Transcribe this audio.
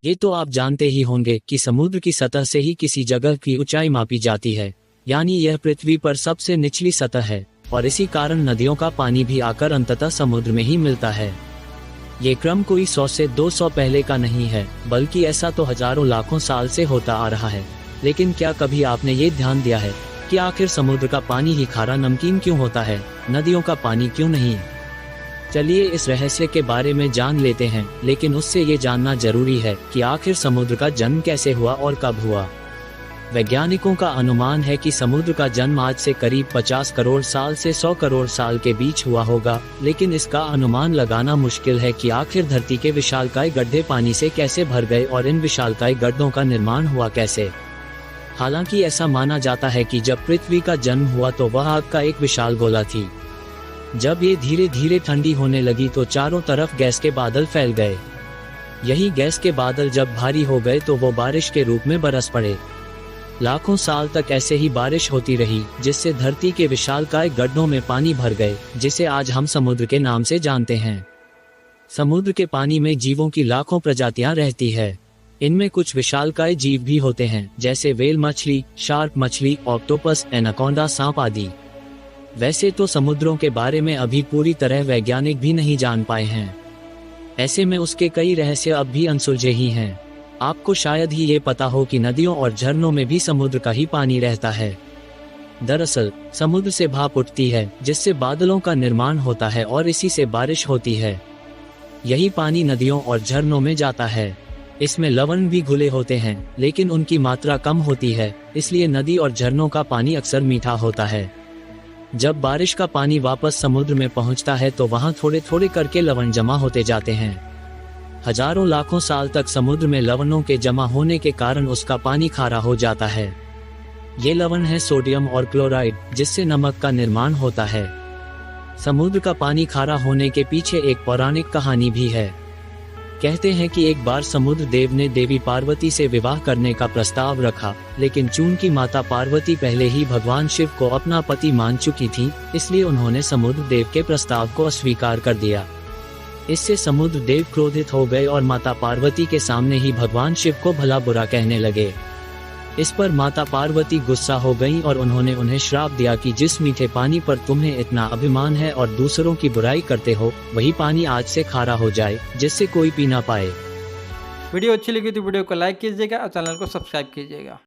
ये तो आप जानते ही होंगे कि समुद्र की सतह से ही किसी जगह की ऊंचाई मापी जाती है, यानी यह पृथ्वी पर सबसे निचली सतह है और इसी कारण नदियों का पानी भी आकर अंततः समुद्र में ही मिलता है। ये क्रम कोई 100 से 200 पहले का नहीं है, बल्कि ऐसा तो हजारों लाखों साल से होता आ रहा है। लेकिन क्या कभी आपने ये ध्यान दिया है कि आखिर समुद्र का पानी ही खारा नमकीन क्यों होता है, नदियों का पानी क्यों नहीं? चलिए इस रहस्य के बारे में जान लेते हैं, लेकिन उससे ये जानना जरूरी है कि आखिर समुद्र का जन्म कैसे हुआ और कब हुआ। वैज्ञानिकों का अनुमान है कि समुद्र का जन्म आज से करीब 50 करोड़ साल से 100 करोड़ साल के बीच हुआ होगा, लेकिन इसका अनुमान लगाना मुश्किल है कि आखिर धरती के विशालकाय गड्ढे पानी से कैसे भर गए और इन विशालकाय गड्ढों का निर्माण हुआ कैसे। हालांकि ऐसा माना जाता है कि जब पृथ्वी का जन्म हुआ तो वह आग का एक विशाल गोला थी। जब ये धीरे धीरे ठंडी होने लगी तो चारों तरफ गैस के बादल फैल गए। यही गैस के बादल जब भारी हो गए तो वो बारिश के रूप में बरस पड़े। लाखों साल तक ऐसे ही बारिश होती रही, जिससे धरती के विशालकाय गड्ढों में पानी भर गए, जिसे आज हम समुद्र के नाम से जानते हैं। समुद्र के पानी में जीवों की लाखों प्रजातियां रहती है। इनमें कुछ विशालकाय जीव भी होते हैं, जैसे व्हेल मछली, शार्क मछली, ऑक्टोपस, एनाकोंडा सांप आदि। वैसे तो समुद्रों के बारे में अभी पूरी तरह वैज्ञानिक भी नहीं जान पाए हैं। ऐसे में उसके कई रहस्य अब भी अनसुलझे ही हैं। आपको शायद ही ये पता हो कि नदियों और झरनों में भी समुद्र का ही पानी रहता है। दरअसल समुद्र से भाप उठती है, जिससे बादलों का निर्माण होता है और इसी से बारिश होती है। यही पानी नदियों और झरनों में जाता है। इसमें लवण भी घुले होते हैं, लेकिन उनकी मात्रा कम होती है, इसलिए नदी और झरनों का पानी अक्सर मीठा होता है। जब बारिश का पानी वापस समुद्र में पहुंचता है तो वहां थोड़े थोड़े करके लवण जमा होते जाते हैं। हजारों लाखों साल तक समुद्र में लवणों के जमा होने के कारण उसका पानी खारा हो जाता है। ये लवण है सोडियम और क्लोराइड, जिससे नमक का निर्माण होता है। समुद्र का पानी खारा होने के पीछे एक पौराणिक कहानी भी है। कहते हैं कि एक बार समुद्र देव ने देवी पार्वती से विवाह करने का प्रस्ताव रखा, लेकिन चूंकि माता पार्वती पहले ही भगवान शिव को अपना पति मान चुकी थी, इसलिए उन्होंने समुद्र देव के प्रस्ताव को अस्वीकार कर दिया। इससे समुद्र देव क्रोधित हो गए और माता पार्वती के सामने ही भगवान शिव को भला बुरा कहने लगे। इस पर माता पार्वती गुस्सा हो गईं और उन्होंने उन्हें श्राप दिया कि जिस मीठे पानी पर तुम्हें इतना अभिमान है और दूसरों की बुराई करते हो, वही पानी आज से खारा हो जाए, जिससे कोई पी ना पाए। वीडियो अच्छी लगी तो वीडियो को लाइक कीजिएगा और चैनल को सब्सक्राइब कीजिएगा।